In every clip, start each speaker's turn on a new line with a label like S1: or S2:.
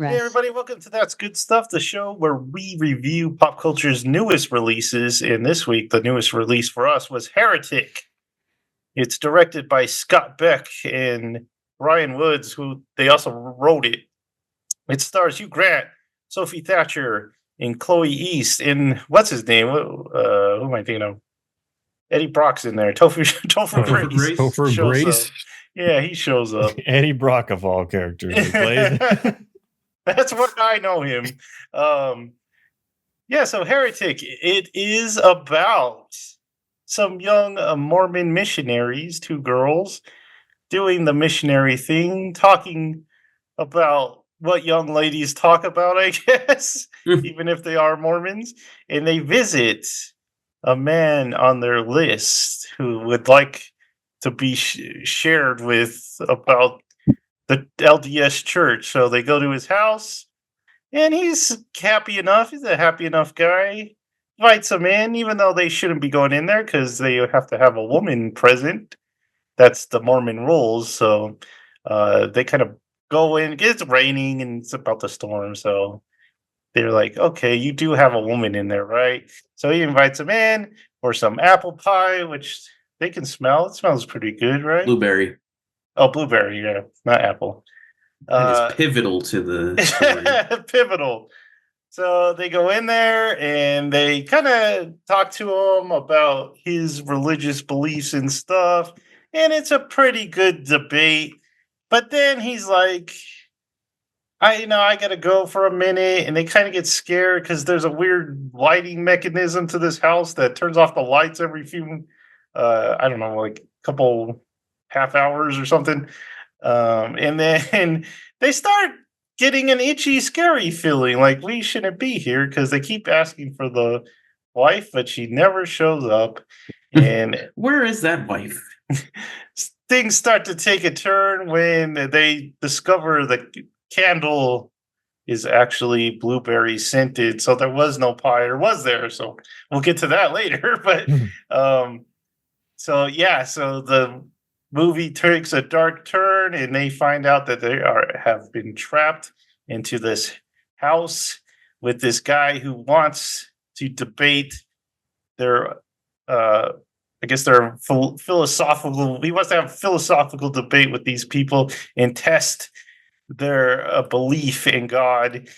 S1: Hey, everybody, welcome to That's Good Stuff, the show where we review pop culture's newest releases. And this week, the newest release for us was Heretic. It's directed by Scott Beck and Ryan Woods, who they also wrote it. It stars Hugh Grant, Sophie Thatcher, and Chloe East. And what's his name? Who am I thinking of? Eddie Brock's in there. Topher Grace.
S2: Topher Grace.
S1: Yeah, he shows up.
S3: Eddie Brock of all characters he plays.
S1: That's what I know him. So Heretic, it is about some young Mormon missionaries, two girls, doing the missionary thing, talking about what young ladies talk about, I guess, even if they are Mormons. And they visit a man on their list who would like to be shared with about the LDS church. So they go to his house, and he's happy enough. He's a happy enough guy. Invites them in, even though they shouldn't be going in there because they have to have a woman present. That's the Mormon rules. So they kind of go in. It's raining and it's about to storm. So they're like, okay, you do have a woman in there, right? So he invites them in for some apple pie, which they can smell. It smells pretty good, right?
S4: Blueberry.
S1: Oh, blueberry, yeah, not apple.
S4: That is pivotal to the story.
S1: Pivotal. So they go in there and they kind of talk to him about his religious beliefs and stuff. And it's a pretty good debate. But then he's like, I got to go for a minute. And they kind of get scared because there's a weird lighting mechanism to this house that turns off the lights every few, like a couple half hours or something. And then they start getting an itchy, scary feeling like we shouldn't be here because they keep asking for the wife, but she never shows up. And
S4: where is that wife?
S1: Things start to take a turn when they discover the candle is actually blueberry scented. So there was no pie, or was there? So we'll get to that later. But so the movie takes a dark turn, and they find out that they have been trapped into this house with this guy who wants to debate their, their philosophical. He wants to have a philosophical debate with these people and test their belief in God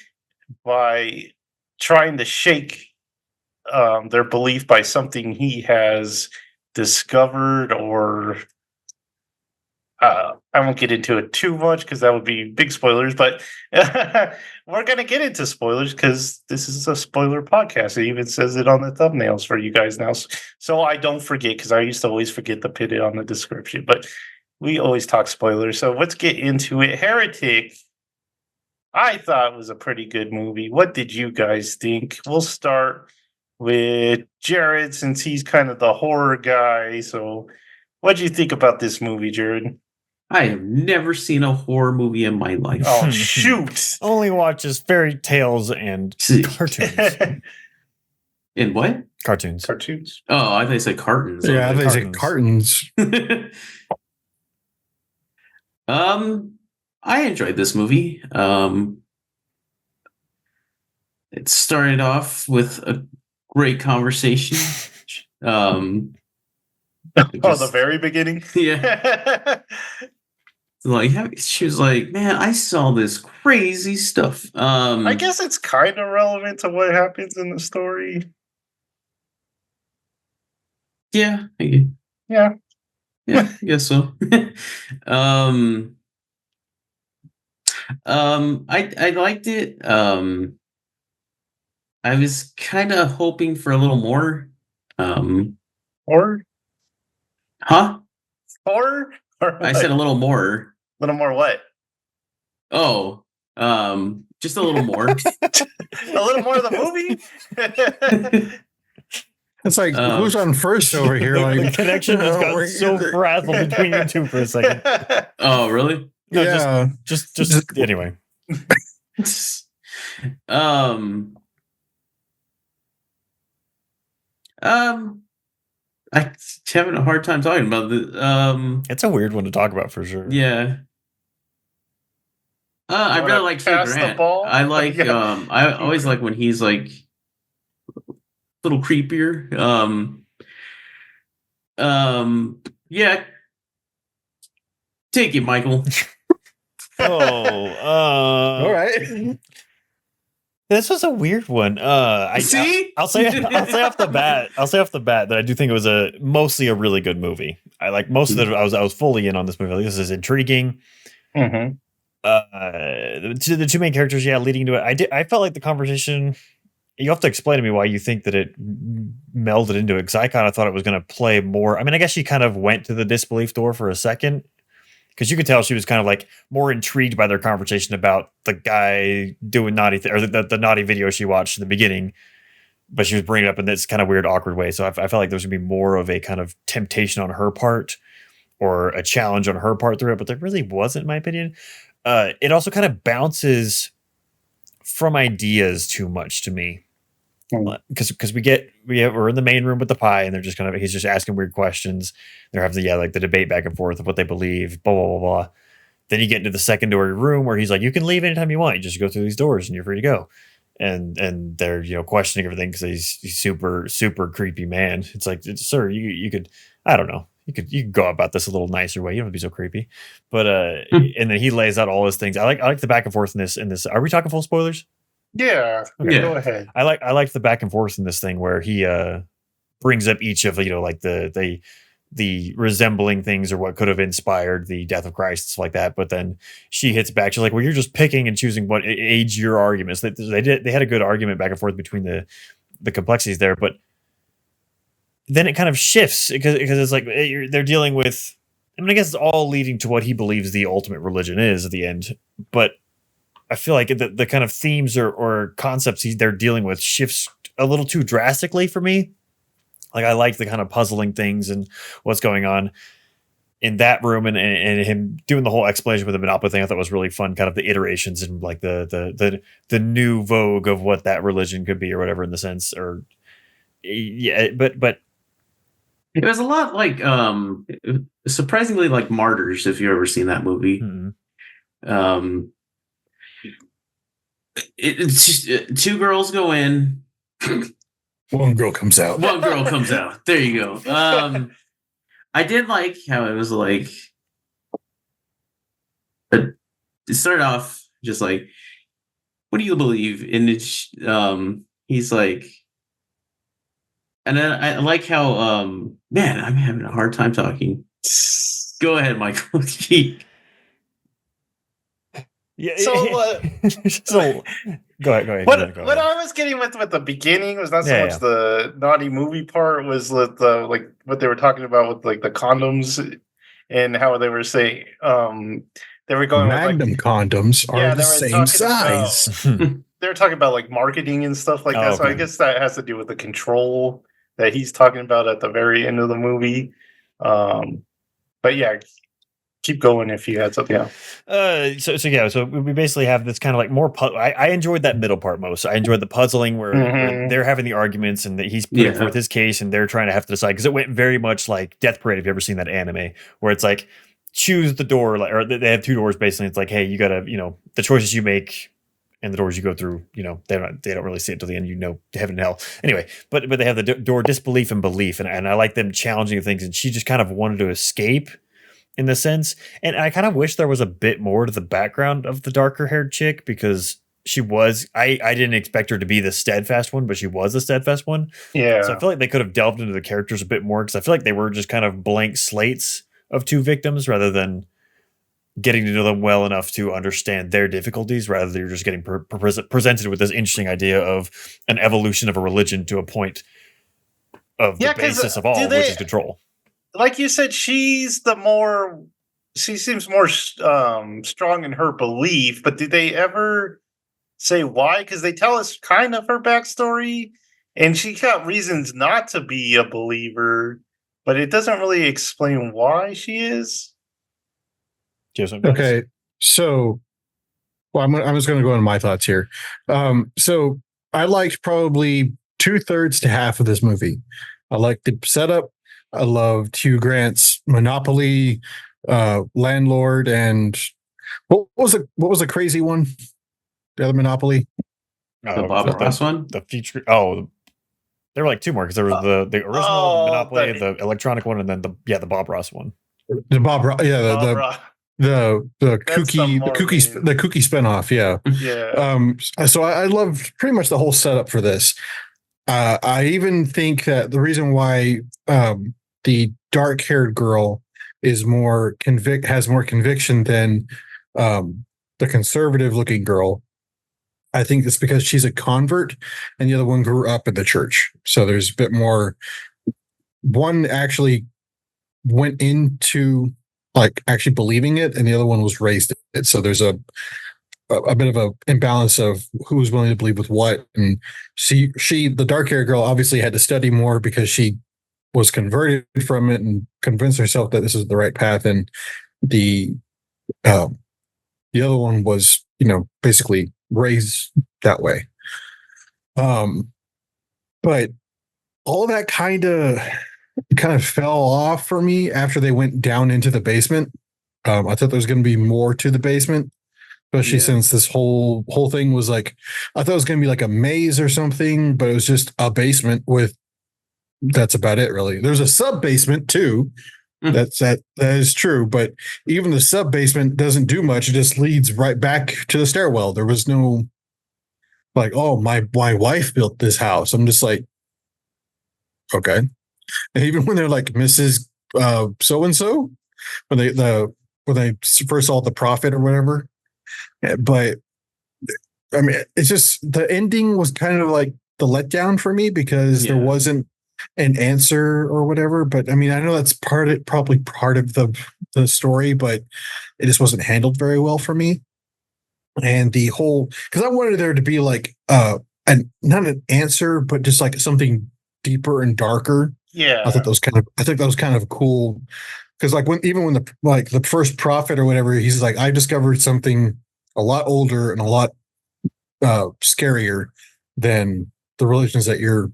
S1: by trying to shake their belief by something he has discovered or. I won't get into it too much because that would be big spoilers, but we're going to get into spoilers because this is a spoiler podcast. It even says it on the thumbnails for you guys now. So I don't forget, because I used to always forget to put it on the description, but we always talk spoilers. So let's get into it. Heretic, I thought was a pretty good movie. What did you guys think? We'll start with Jared since he's kind of the horror guy. So what did you think about this movie, Jared?
S4: I have never seen a horror movie in my life.
S1: Oh, shoot.
S3: Only watches fairy tales and cartoons.
S4: In what?
S3: Cartoons.
S4: Oh, I thought you said cartons.
S2: Yeah, I thought you said cartons.
S4: I enjoyed this movie. It started off with a great conversation.
S1: The very beginning?
S4: Yeah. She was like, man, I saw this crazy stuff.
S1: I guess it's kind of relevant to what happens in the story.
S4: Yeah.
S1: Yeah,
S4: I guess so. I liked it. I was kind of hoping for a little more.
S1: Horror?
S4: Huh?
S1: Horror?
S4: I said a little more.
S1: A little more what?
S4: Oh, just a little more.
S1: A little more of the movie?
S2: It's like, who's on first over here?
S3: The
S2: Like,
S3: connection just got so frazzled between you two for a second.
S4: Oh, really?
S3: No,
S2: yeah.
S3: just anyway.
S4: I'm having a hard time talking about the.
S3: It's a weird one to talk about for sure.
S4: Yeah. I
S1: You
S4: really
S1: wanna
S4: like Hugh
S1: pass the
S4: Grant.
S1: ball?
S4: I like
S1: Yeah.
S4: I
S1: Hugh
S4: always
S1: Grant.
S4: like when he's like a little creepier. Yeah, take it, Michael.
S3: Oh,
S2: All right.
S3: this was a weird one.
S4: See?
S3: I'll say off the bat. I'll say off the bat that I do think it was mostly a really good movie. I like most of it. I was fully in on this movie. Like, this is intriguing.
S1: Mhm.
S3: The two main characters, yeah, leading to it. I felt like the conversation. You have to explain to me why you think that it melded into it, because I kind of thought it was going to play more. I mean, I guess she kind of went to the disbelief door for a second, because you could tell she was kind of like more intrigued by their conversation about the guy doing naughty or the naughty video she watched in the beginning, but she was bringing it up in this kind of weird, awkward way. So I felt like there was going to be more of a kind of temptation on her part or a challenge on her part through it, but there really wasn't, in my opinion. It also kind of bounces from ideas too much to me, because we're in the main room with the pie, and they're just kind of he's just asking weird questions. They're having like the debate back and forth of what they believe, blah blah blah blah. Then you get into the secondary room where he's like, you can leave anytime you want. You just go through these doors and you're free to go. And they're questioning everything because he's super creepy man. It's like, sir, you could, I don't know, you could go about this a little nicer way. You don't have to be so creepy. But and then he lays out all his things. I like the back and forth in this. Are we talking full spoilers?
S1: Yeah.
S3: Okay.
S1: Go ahead.
S3: I like the back and forth in this thing where he brings up each of like the resembling things or what could have inspired the death of Christ, stuff like that. But then she hits back. She's like, well, you're just picking and choosing what age your arguments. They had a good argument back and forth between the complexities there, but then it kind of shifts because it's like they're dealing with, I mean, I guess it's all leading to what he believes the ultimate religion is at the end. But I feel like the kind of themes or concepts they're dealing with shifts a little too drastically for me. Like, I like the kind of puzzling things and what's going on in that room, and him doing the whole explanation with the Monopoly thing. I thought was really fun, kind of the iterations and like the new vogue of what that religion could be or whatever in the sense, or yeah, but
S4: It was a lot like surprisingly like Martyrs, if you've ever seen that movie. Um it's just, two girls go in.
S2: One girl comes out.
S4: One girl comes out. There you go. I did like how it was like it started off just like, what do you believe? And it's he's like, and then I like how man, I'm having a hard time talking. Go ahead, Michael.
S3: yeah.
S1: So,
S3: So go ahead.
S1: What I was getting with the beginning was not so much the naughty movie part, was with the like what they were talking about with like the condoms and how they were saying they were going
S2: Magnum
S1: with, like,
S2: condoms are the same size.
S1: They were talking about like marketing and stuff like that. So I guess that has to do with the control that he's talking about at the very end of the movie. But yeah, keep going if you had something else.
S3: So we basically have this kind of like more. I enjoyed that middle part most. I enjoyed the puzzling where they're having the arguments and that he's putting forth his case and they're trying to have to decide, because it went very much like Death Parade. If you ever seen that anime, where it's like choose the door, like, or they have two doors basically. It's like, hey, you gotta, the choices you make and the doors you go through, they don't really see it till the end, heaven and hell. Anyway, but they have the door disbelief and belief, and I like them challenging things. And she just kind of wanted to escape in the sense. And I kind of wish there was a bit more to the background of the darker haired chick, because she was, I didn't expect her to be the steadfast one, but she was the steadfast one.
S1: Yeah.
S3: So I feel like they could have delved into the characters a bit more, because I feel like they were just kind of blank slates of two victims rather than getting to know them well enough to understand their difficulties, rather than you're just getting presented with this interesting idea of an evolution of a religion to a point of the basis of all, which is control.
S1: Like you said, she seems more strong in her belief, but did they ever say why? Because they tell us kind of her backstory, and she got reasons not to be a believer, but it doesn't really explain why she is.
S2: Okay, so I was going to go into my thoughts here. So I liked probably 2/3 to half of this movie. I liked the setup. I loved Hugh Grant's Monopoly landlord and what was the crazy one? The other Monopoly.
S4: The Bob Ross one?
S3: The feature. Oh, there were like two more because there was the original, the Monopoly, the electronic one, and then the Bob Ross one.
S2: The Bob, yeah,
S1: Bob Ross.
S2: the
S1: That's the Mormon.
S2: the cookie spinoff, yeah.
S1: Yeah.
S2: So I loved pretty much the whole setup for this. I even think that the reason why the dark-haired girl is has more conviction than the conservative-looking girl, I think it's because she's a convert and the other one grew up in the church. So there's a bit more. One actually went into like actually believing it, and the other one was raised it. So there's a bit of a imbalance of who's willing to believe with what. And she the dark haired girl obviously had to study more because she was converted from it and convinced herself that this is the right path. And the other one was, basically raised that way. But all that kind of fell off for me after they went down into the basement. I thought there was going to be more to the basement, especially since this whole thing was like, I thought it was going to be like a maze or something, but it was just a basement with. That's about it, really. There's a sub basement too. That is true, but even the sub basement doesn't do much. It just leads right back to the stairwell. There was no like, oh, my wife built this house. I'm just like, okay. And even when they're like Mrs. So and so, when they first saw the prophet or whatever, but I mean, it's just the ending was kind of like the letdown for me because there wasn't an answer or whatever. But I mean, I know that's probably part of the story, but it just wasn't handled very well for me. And the whole, because I wanted there to be like not an answer, but just like something deeper and darker.
S1: Yeah,
S2: I think that was kind of cool. Because like when the first prophet or whatever, he's like, I discovered something a lot older and a lot scarier than the religions that you're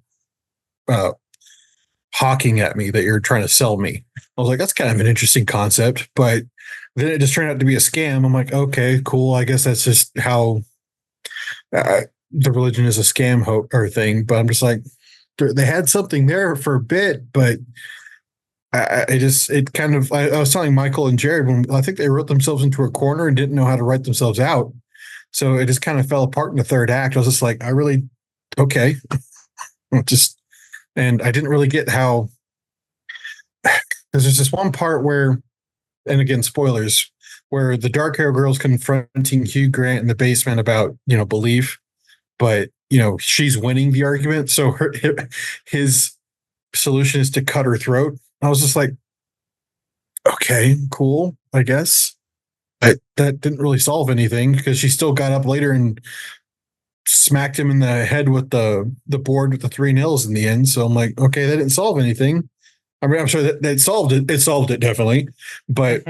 S2: hawking at me, that you're trying to sell me. I was like, that's kind of an interesting concept, but then it just turned out to be a scam. I'm like, okay, cool. I guess that's just how the religion is a scam or thing. But I'm just like, they had something there for a bit, but I was telling Michael and Jared when I think they wrote themselves into a corner and didn't know how to write themselves out. So it just kind of fell apart in the third act. I was just like, okay. And I didn't really get how, because there's this one part where, and again, spoilers, where the dark hair girl's confronting Hugh Grant in the basement about, belief, but, she's winning the argument. So his solution is to cut her throat. I was just like, okay, cool, I guess. But that didn't really solve anything because she still got up later and smacked him in the head with the board with the 3 nails in the end. So I'm like, okay, that didn't solve anything. I mean, I'm sure that solved it. It solved it definitely, but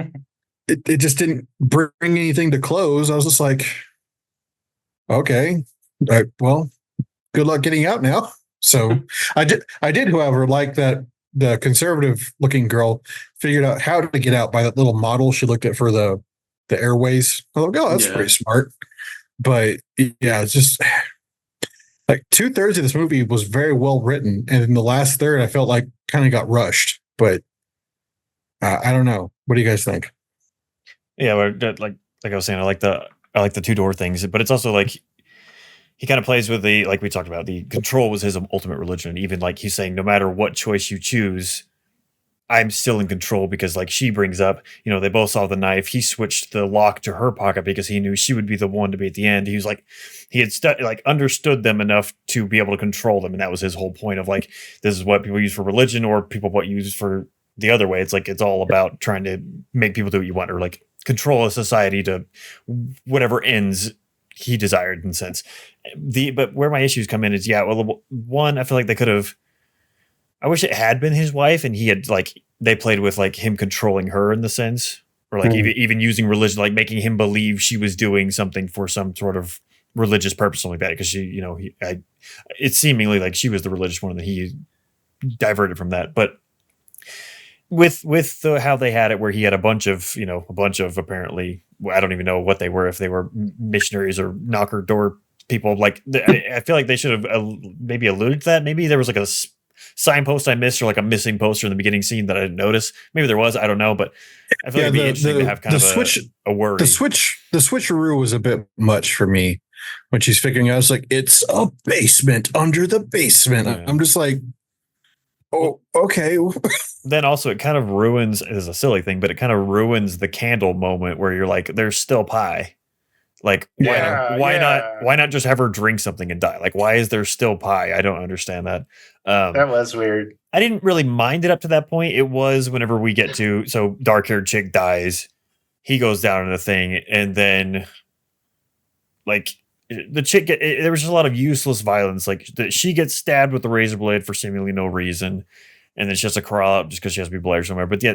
S2: it just didn't bring anything to close. I was just like, okay, well, good luck getting out now. So I did, however, like that the conservative looking girl figured out how to get out by that little model she looked at for the airways. I was like, oh, that's pretty smart. But yeah, it's just like 2/3 of this movie was very well written, and in the last third, I felt like kind of got rushed. But I don't know. What do you guys think?
S3: Yeah, like I was saying, I like the two-door things, but it's also like he kind of plays with the, like we talked about, the control was his ultimate religion. Even like he's saying, no matter what choice you choose, I'm still in control, because like she brings up, they both saw the knife. He switched the lock to her pocket because he knew she would be the one to be at the end. He was like, he had understood them enough to be able to control them. And that was his whole point of like, this is what people use for religion, or people what use for the other way. It's like, it's all about trying to make people do what you want, or like control a society to whatever ends he desired in a sense. But where my issues come in is, one, I feel like they could have, I wish it had been his wife and he had they played with like him controlling her in the sense, or like even using religion, like making him believe she was doing something for some sort of religious purpose, something like that. Because she, it's seemingly like she was the religious one and he diverted from that. But with how they had it, where he had a bunch of apparently I don't even know what they were, if they were missionaries or knocker door people. Like I feel like they should have maybe alluded to that. Maybe there was like a signpost I missed, or like a missing poster in the beginning scene that I didn't notice. Maybe there was, I don't know, but I feel like it'd be interesting to have kind of a worry.
S2: The switcheroo was a bit much for me when she's figuring out. It's like, it's a basement under the basement. Yeah. I'm just like, oh, okay.
S3: Then also it kind of ruins, it is a silly thing, but it kind of ruins the candle moment where you're like, there's still pie. Like, why not just have her drink something and die? Like, why is there still pie? I don't understand that.
S1: That was weird.
S3: I didn't really mind it up to that point. It was whenever we get to, so dark-haired chick dies, he goes down in the thing, and then like the chick there was just a lot of useless violence. Like she gets stabbed with the razor blade for seemingly no reason, and then she has to crawl out just because she has to be bled somewhere. But yeah,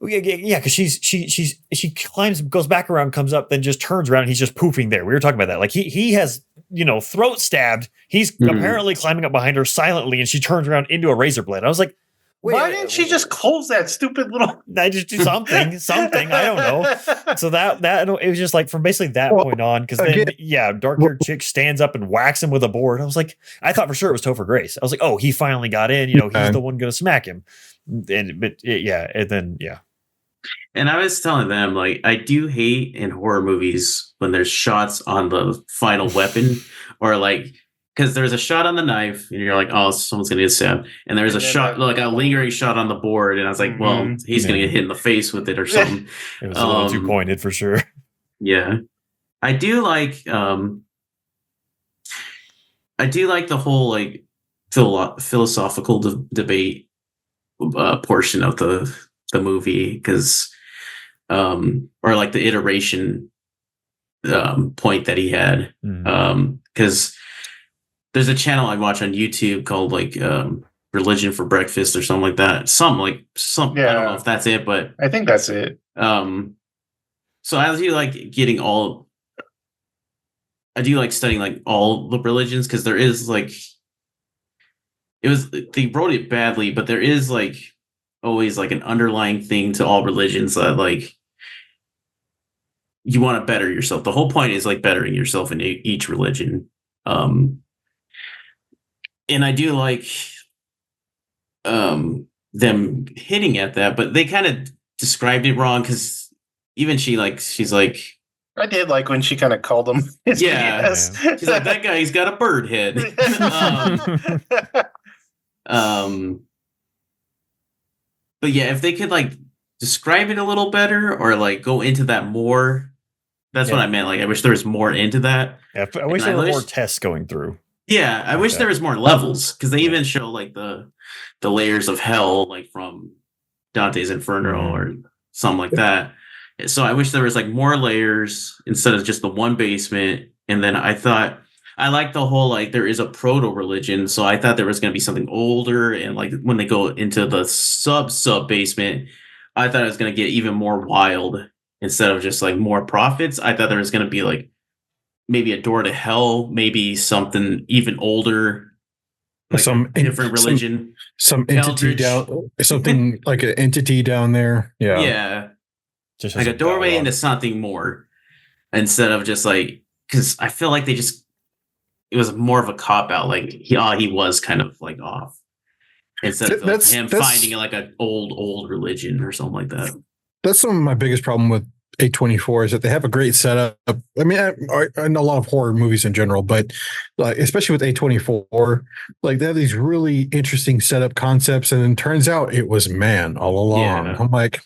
S3: because she climbs, goes back around, comes up, then just turns around, and he's just poofing there. We were talking about that. Like he has, throat stabbed. He's apparently climbing up behind her silently, and she turns around into a razor blade. I was like,
S1: why didn't she just close that stupid little?
S3: I just do something. I don't know. So that it was just like from basically that point on, because then dark-haired chick stands up and whacks him with a board. I was like, I thought for sure it was Topher Grace. I was like, oh, he finally got in. He's the one going to smack him. And then.
S4: And I was telling them, like, I do hate in horror movies when there's shots on the final weapon, or like, because there's a shot on the knife and you're like, oh, someone's going to get stabbed. And there's a shot, like a lingering shot on the board. And I was like, well, he's going to get hit in the face with it or something.
S3: It was a little too pointed for sure.
S4: Yeah. I do like the whole like philosophical debate portion of the movie, because or like the iteration point that he had, because there's a channel I watch on YouTube called like Religion for Breakfast or something like that. I don't know if that's it, but
S1: I think that's it.
S4: So I do like studying like all the religions, because there is like, they wrote it badly, but there is like always like an underlying thing to all religions that like you want to better yourself. The whole point is like bettering yourself in each religion. And I do like them hitting at that, but they kind of described it wrong, because even she's like,
S1: I did like when she kind of called him his
S4: BS. She's like, that guy's got a bird head. But yeah, if they could like describe it a little better, or like go into that more, that's what I meant. Like, I wish there was more into that.
S3: Yeah, I wish there were more tests going through.
S4: Yeah, I wish there was more levels, because they even show like the layers of hell, like from Dante's Inferno or something like that. So I wish there was like more layers instead of just the one basement. And then I like the whole, like, there is a proto religion. So I thought there was going to be something older, and like when they go into the sub basement, I thought it was going to get even more wild instead of just like more prophets. I thought there was going to be like maybe a door to hell, maybe something even older, like some different religion,
S2: some entity down, something like an entity down there.
S4: Yeah. Just like a doorway into something more, instead of just like, because I feel like it was more of a cop out. Like he was kind of like off, instead of him finding like an old religion or something like that.
S2: That's some of my biggest problem with A24 is that they have a great setup. I mean, I know a lot of horror movies in general, but like, especially with A24, like they have these really interesting setup concepts, and then turns out it was man all along. Yeah. I'm like,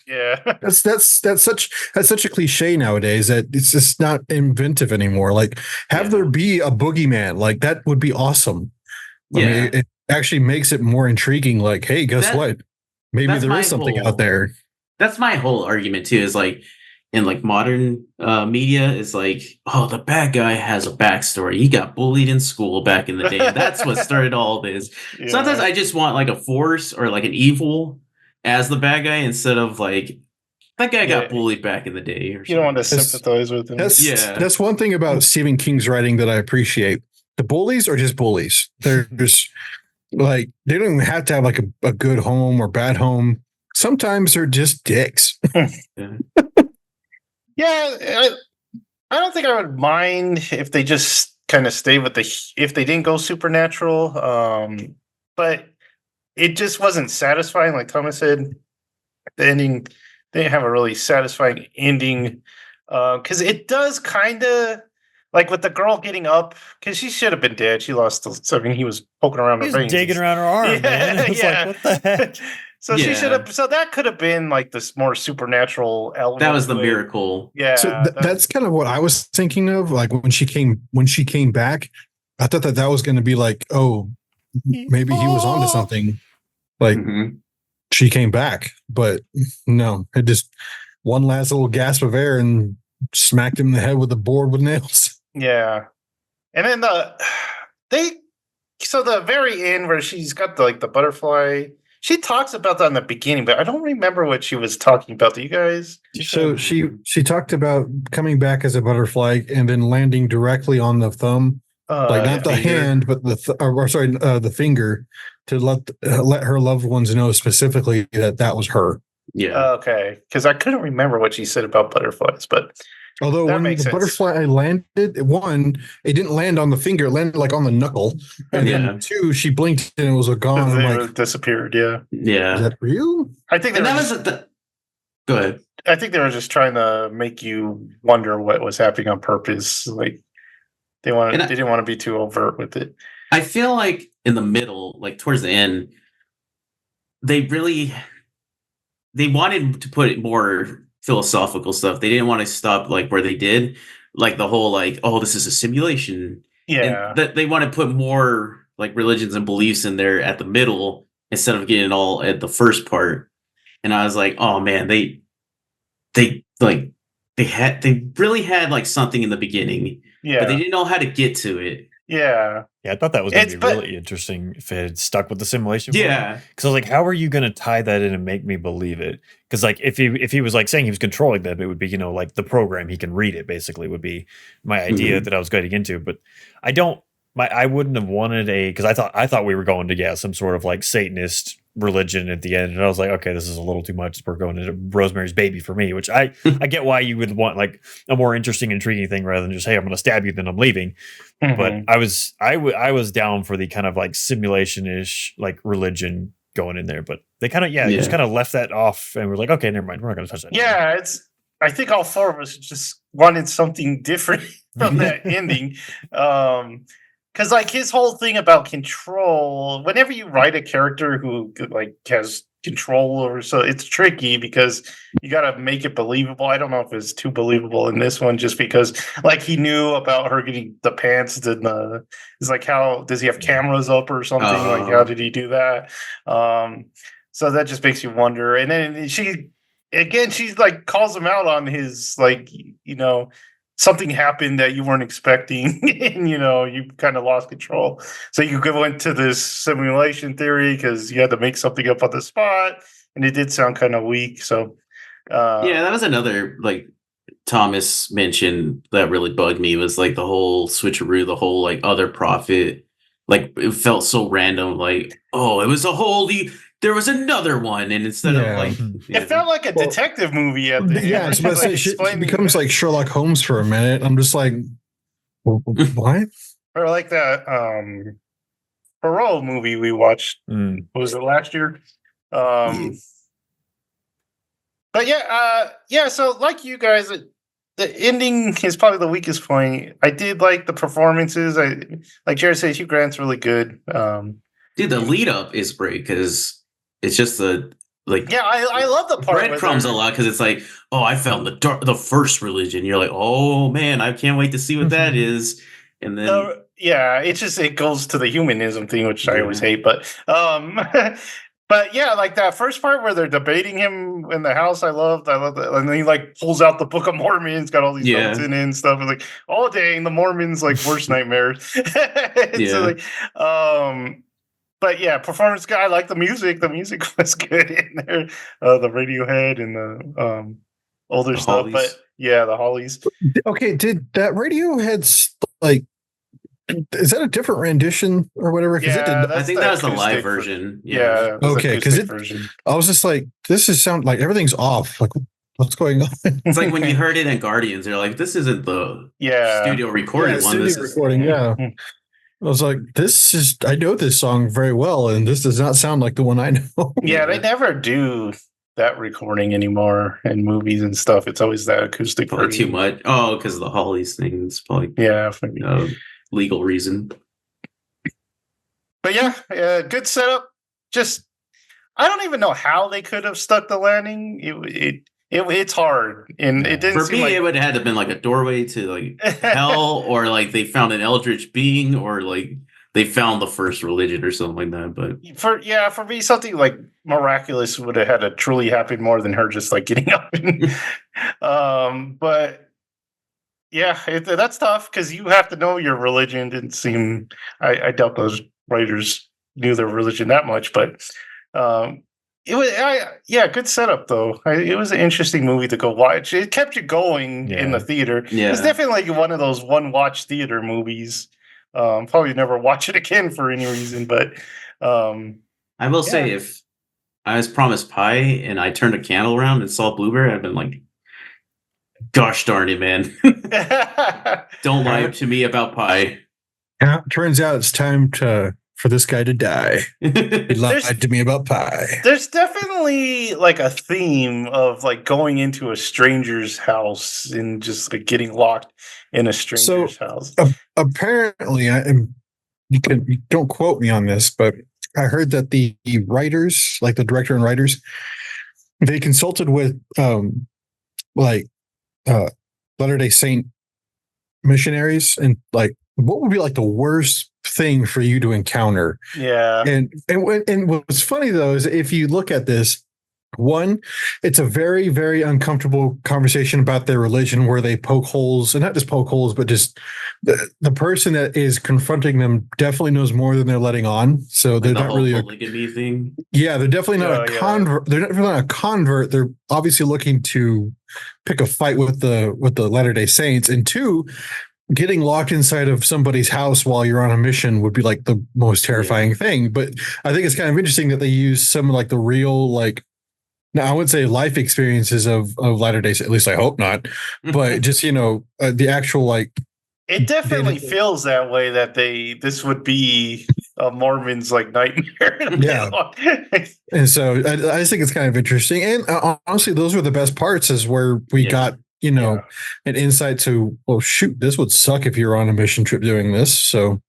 S2: that's such a cliche nowadays that it's just not inventive anymore. Like, have there be a boogeyman, like that would be awesome. I mean, it actually makes it more intriguing. Like, hey, guess what? Maybe there is something out there.
S4: That's my whole argument too. Is like, in like modern media, is like, oh, the bad guy has a backstory. He got bullied in school back in the day. That's what started all this. Yeah. Sometimes I just want like a force or like an evil as the bad guy, instead of like, that guy got bullied back in the day. Or
S1: you don't want to sympathize with him.
S2: That's one thing about Stephen King's writing that I appreciate. The bullies are just bullies. They're just like, they don't even have to have like a good home or bad home. sometimes they're just dicks.
S1: Yeah, I don't think I would mind if they just kind of stay with if they didn't go supernatural. But it just wasn't satisfying. Like Thomas said, the ending didn't have a really satisfying ending. Because it does kind of like with the girl getting up, because she should have been dead. She lost. I mean, he was poking around
S3: He
S1: her
S3: was
S1: veins.
S3: digging around her arm, man. It was like, what the heck?
S1: So she should
S4: Yeah.
S1: have. So that could have been like this more supernatural element.
S4: That was the
S1: to it.
S4: miracle.
S1: Yeah,
S2: So that's kind of what I was thinking of. Like when she came back, I thought that was going to be like, oh, maybe he was onto something. Like
S4: Mhm.
S2: she came back, but no, it just one last little gasp of air and smacked him in the head with a board with nails.
S1: Yeah, and then the very end where she's got the butterfly. She talks about that in the beginning, but I don't remember what she was talking about. Do you guys?
S2: So she talked about coming back as a butterfly and then landing directly on the thumb, like not the
S4: finger.
S2: hand, but the finger, to let her loved ones know specifically that was her.
S4: Yeah.
S1: Okay, because I couldn't remember what she said about butterflies, but
S2: Although
S1: that
S2: when
S1: makes
S2: the
S1: sense.
S2: butterfly landed, it didn't land on the finger; it landed like on the knuckle. And
S4: Yeah.
S2: then two, she blinked and it was gone. I'm
S1: They
S2: like,
S1: disappeared. Yeah,
S4: Yeah.
S2: is that real?
S1: I think they
S4: And
S1: were
S4: that
S1: just,
S4: was the. Go ahead.
S1: I think they were just trying to make you wonder what was happening on purpose. Like they didn't want to be too overt with it.
S4: I feel like in the middle, like towards the end, they wanted to put more philosophical stuff. They didn't want to stop like where they did, like the whole like, oh, this is a simulation.
S1: Yeah,
S4: And that they want to put more like religions and beliefs in there at the middle instead of getting it all at the first part. And I was like, oh man, they really had like something in the beginning,
S1: yeah,
S4: but they didn't know how to get to it.
S1: yeah.
S3: Yeah, I thought that was going to
S1: It's
S3: be really interesting if it had stuck with the simulation.
S4: Yeah.
S3: Because I was like, how are you going to tie that in and make me believe it? Because like if he was like saying he was controlling them, it would be, like the program, he can read it basically would be my idea that I was getting into. But I wouldn't have wanted because I thought we were going to some sort of like Satanist religion at the end, and I was like, okay, this is a little too much. We're going into Rosemary's Baby for me, which I get why you would want like a more interesting, intriguing thing rather than just, hey, I'm going to stab you, then I'm leaving.
S1: Mhm.
S3: But I was down for the kind of like simulation-ish like religion going in there, but they kind of just kind of left that off, and we're like, okay, never mind, we're not going to touch that.
S1: Yeah, I think all four of us just wanted something different from that ending. Because like his whole thing about control, whenever you write a character who like has control over, so it's tricky because you got to make it believable. I don't know if it's too believable in this one, just because like he knew about her getting the pants and it's like, how does he have cameras up or something? Like how did he do that? So that just makes you wonder. And then she's like calls him out on his like, something happened that you weren't expecting and you kind of lost control, so you go into this simulation theory because you had to make something up on the spot, and it did sound kind of weak. So
S4: Yeah, that was another like Thomas mentioned that really bugged me, was like the whole switcheroo, the whole like other prophet. Like it felt so random, like, oh, it was there was another one, and instead of like
S1: it felt like a detective movie at the end.
S2: Yeah, I was about to say, she
S1: explaining
S2: becomes like Sherlock Holmes for a minute. I'm just like, what?
S1: or like that parole movie we watched.
S3: Mm.
S1: Was it last year? But yeah. So like you guys, the ending is probably the weakest point. I did like the performances. Like Jared says, Hugh Grant's really good.
S4: Dude, the lead up is great because it's just the like.
S1: Yeah, I love the part.
S4: Breadcrumbs a lot because it's like, oh, I found the first religion. You're like, oh man, I can't wait to see what that is. And then
S1: it goes to the humanism thing, which I always hate. But but yeah, like that first part where they're debating him in the house, I love that. And then he like pulls out the Book of Mormon, it's got all these notes in it and stuff. And like, oh dang, the Mormons like worst nightmares. So, like, but yeah, performance guy. I like the music. The music was good in there. The Radiohead and the older stuff.
S4: Hollies.
S1: But yeah, the Hollies.
S2: Okay, did that Radiohead like is that a different rendition or whatever? Because it
S1: Yeah,
S2: did.
S4: I
S1: that's
S4: think
S1: the
S4: that was the
S1: acoustic
S4: live version. Yeah.
S1: Yeah, it was
S2: Okay, 'cause
S1: acoustic
S2: it-
S1: version.
S2: I was just like, this is sound like everything's off. Like, what's going on?
S4: It's like when you heard it in Guardians, you're like, this isn't the
S1: Yeah.
S4: studio recorded one.
S2: studio
S4: This is
S2: recording. Yeah, I was like, this is. I know this song very well, and this does not sound like the one I know.
S1: Yeah, they
S4: Yeah.
S1: never do that recording anymore in movies and stuff. It's always that acoustic
S4: probably
S1: version.
S4: too much. Oh, because of the Hollies thing. It's probably
S1: Yeah, maybe.
S4: legal reason.
S1: But yeah, good setup. Just I don't even know how they could have stuck the landing. It's hard, and it didn't
S4: For
S1: seem
S4: me,
S1: like
S4: it would have had to been like a doorway to like hell, or like they found an eldritch being, or like they found the first religion or something like that. But
S1: for me, something like miraculous would have had to truly happen more than her just like getting up. But yeah, that's tough because you have to know your religion. Didn't seem. I doubt those writers knew their religion that much, but it was. Yeah, good setup though. It was an interesting movie to go watch. It kept you going in the
S3: Yeah.
S1: theater.
S4: Yeah.
S1: It's definitely like one of those one watch theater movies. Probably never watch it again for any reason, but
S4: I will say,
S1: Yeah.
S4: if I was promised pie and I turned a candle around and saw blueberry, I'd been like, "Gosh darn it, man! Don't lie to me about pie."
S2: Yeah, turns out it's time for this guy to die. He lied to me about pie.
S1: There's definitely like a theme of like going into a stranger's house and just like getting locked in a stranger's house.
S2: Apparently, you don't quote me on this, but I heard that the writers, like the director and writers, they consulted with Latter-day Saint missionaries and like what would be like the worst thing for you to encounter.
S1: Yeah.
S2: And what's funny though is if you look at this, one, it's a very, very uncomfortable conversation about their religion where they poke holes, and not just poke holes, but just the person that is confronting them definitely knows more than they're letting on. So
S4: Like
S2: they're
S4: the
S2: not
S4: whole
S2: really
S4: polygamy thing.
S2: yeah, they're definitely not a
S1: Yeah.
S2: convert. They're definitely not a convert. They're obviously looking to pick a fight with the Latter-day Saints. And two, getting locked inside of somebody's house while you're on a mission would be like the most terrifying thing. But I think it's kind of interesting that they use some of like the real like. Now I would say life experiences of Latter-day Saints. At least I hope not. But just the actual like.
S1: It definitely feels that way that this would be a Mormon's like nightmare.
S2: Yeah. And so I just think it's kind of interesting. And honestly, those were the best parts is where we got, an insight to, well, shoot, this would suck if you're on a mission trip doing this. So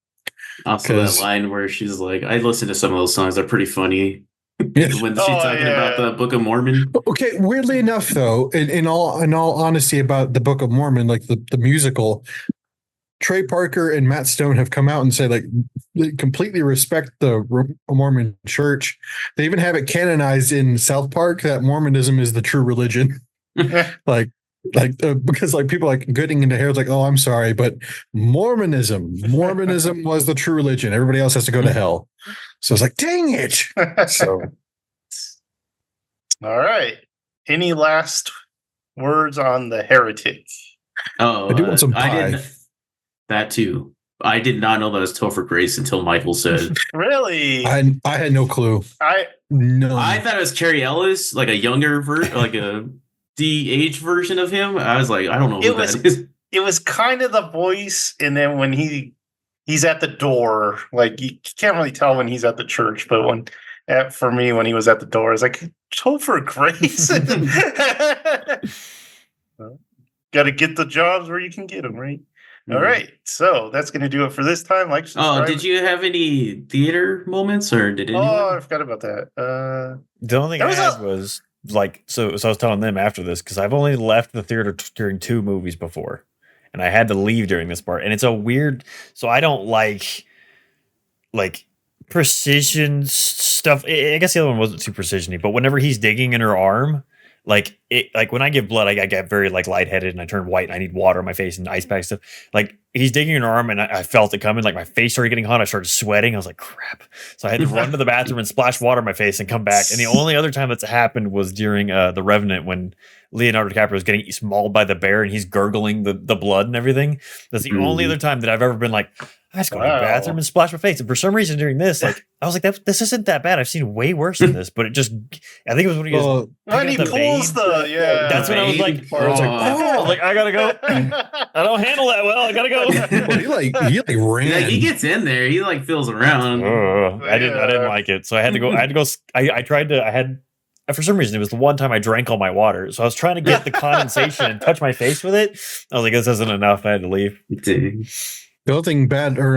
S4: Also, that line where she's like, I listened to some of those songs. They're pretty funny.
S2: Yeah.
S4: When she's talking about the Book of Mormon.
S2: Okay, weirdly enough, though, in all honesty about the Book of Mormon, like the musical, Trey Parker and Matt Stone have come out and said like they completely respect the Mormon Church. They even have it canonized in South Park that Mormonism is the true religion. Because like people like getting into hair like, oh, I'm sorry, but Mormonism was the true religion. Everybody else has to go to hell. So it's like, dang it. So,
S1: all right. Any last words on the Heretic?
S4: Oh,
S2: I do want some pie.
S4: That too. I did not know that was Topher Grace until Michael said.
S1: Really?
S2: I had no clue.
S1: I
S4: thought it was Carrie Ellis, like a younger version, like a de-age version of him. I was like, I don't know who that is.
S1: It was kind of the voice, and then when he's at the door, like you can't really tell when he's at the church, but for me when he was at the door, I was like, Topher Grace. Got to get the jobs where you can get them, right? All right, so that's going to do it for this time. Like, subscribe.
S4: Oh, did you have any theater moments, or did anyone?
S1: Oh, I forgot about that.
S3: The only thing I had was like, so I was telling them after this because I've only left the theater during 2 movies before, and I had to leave during this part, and it's a weird. So I don't like precision stuff. I guess the other one wasn't too precision-y, but whenever he's digging in her arm. Like when I give blood, I get very like lightheaded and I turn white and I need water on my face and ice pack stuff. Like he's digging in her arm and I felt it coming. Like my face started getting hot. I started sweating. I was like, crap. So I had to run to the bathroom and splash water on my face and come back. And the only other time that's happened was during The Revenant when Leonardo DiCaprio was getting mauled by the bear and he's gurgling the blood and everything. That's the only other time that I've ever been like, I just go to the bathroom
S1: Wow.
S3: and splash my face. And for some reason during this, like I was like, this isn't that bad. I've seen way worse than this, but it just I think it was when he was
S2: Well,
S1: When he
S3: the
S1: pulls
S3: babe.
S1: yeah.
S3: That's when I was like,
S2: I was like,
S3: I was like, I gotta go. I don't handle that well. I gotta go.
S2: well, he ran.
S4: Like he gets in there, he like feels around.
S3: I didn't like it. So I had to go. I tried to. I had for some reason it was the one time I drank all my water. So I was trying to get the condensation and touch my face with it. I was like, this isn't enough. I had to leave.
S4: Dude.
S2: The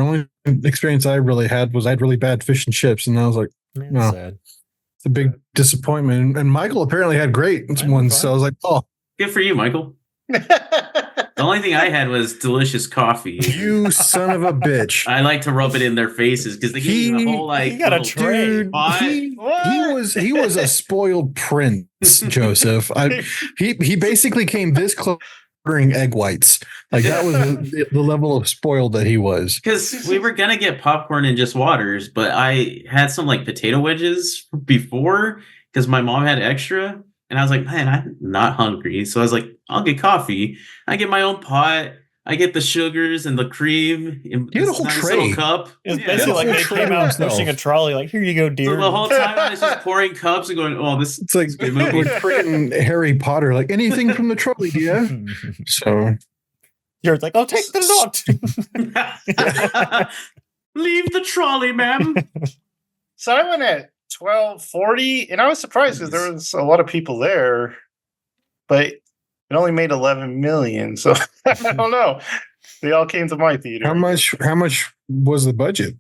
S2: only experience I really had was I had really bad fish and chips, and I was like,
S3: Man,
S2: No.
S3: sad.
S2: it's a big disappointment. And Michael apparently had great
S3: Mine were
S2: ones, so I was like, oh,
S4: Good for you, Michael. The only thing I had was delicious coffee.
S2: you son of a bitch.
S4: I like to rub it in their faces because they give you the whole like
S3: he got a
S4: little
S3: tray.
S2: Dude,
S4: pot.
S2: he
S1: What?
S2: was a spoiled prince, Joseph. He basically came this close to ordering egg whites. Like that was the level of spoiled that he was.
S4: Because we were gonna get popcorn and just waters, but I had some like potato wedges before because my mom had extra, and I was like, man, I'm not hungry, so I was like, I'll get coffee. I get my own pot. I get the sugars and the cream in
S2: You had a
S4: this
S2: whole
S4: nice
S2: tray.
S4: little cup.
S3: It's
S4: Yeah.
S3: basically like
S2: Yeah.
S3: they came out
S2: Himself.
S3: pushing a trolley, like, here you go,
S4: So
S3: dear.
S4: the whole time I was just pouring cups and going, "Oh, this
S2: It's like
S4: is a good movie."
S2: we're freaking Harry Potter. Like anything from the trolley, dear. So
S3: You're like, I'll take the note.
S4: Leave the trolley, ma'am.
S1: So I went at 12:40, and I was surprised because there was a lot of people there, but it only made 11 million. So I don't know. They all came to my theater.
S2: how much was the budget?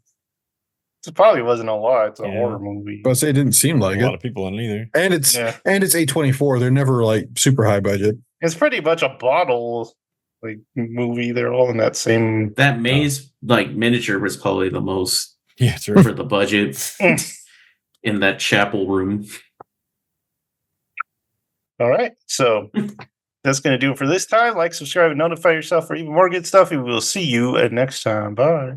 S1: It probably wasn't a lot. It's a
S3: Yeah.
S1: horror movie.
S2: But say it didn't seem
S3: a
S2: like
S3: lot
S2: it.
S3: of people in it either.
S2: And it's
S1: Yeah.
S2: A24. They're never like super high budget.
S1: It's pretty much a bottle like movie. They're all in that same.
S4: That maze like miniature was probably the most
S3: Yeah, it's right.
S4: for the budget in that chapel room.
S1: All right. So that's going to do it for this time. Like, subscribe, and notify yourself for even more good stuff. And we'll see you next time. Bye.